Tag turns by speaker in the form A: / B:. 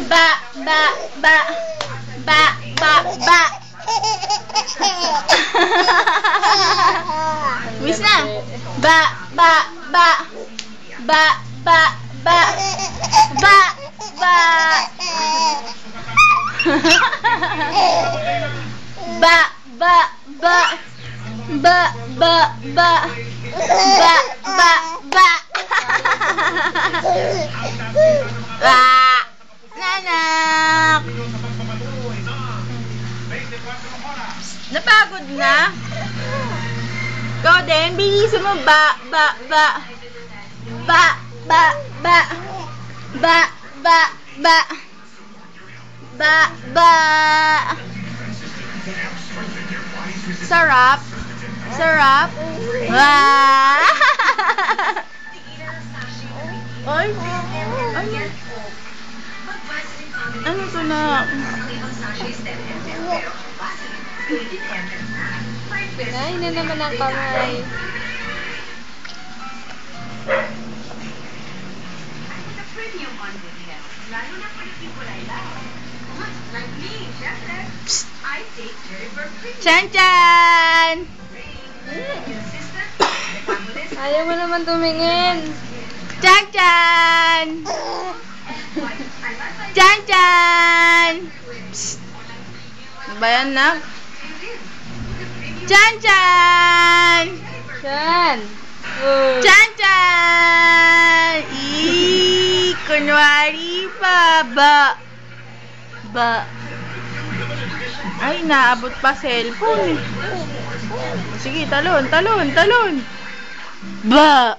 A: Ba, ba, ba. Ba, ba, ba. Miss na. Ba, ba, ba. Ba, ba, ba. Ba, ba. Ba, ba, ba. Ba, ba, ba. Ba, ba, ba. Ba. Nanak. Napagod na? Ikaw din, bilisan mo. Ba, ba, ba. Ba, ba, ba. Ba, ba, ba. Ba, ba. Sarap. Sarap. Wow. Ay. Ano to na?
B: Ay, na naman ang kamay.
A: Psst. Chan-chan!
B: Ayaw mo naman tumingin.
A: Chan-chan! Chan-chan! Psst. Ano ba yan, nak? Chan-chan!
B: Chan!
A: Chan-chan! Kunwari pa. Ba. Ba. Ay, naabot pa cellphone. Sige, talon, talon, talon. Ba.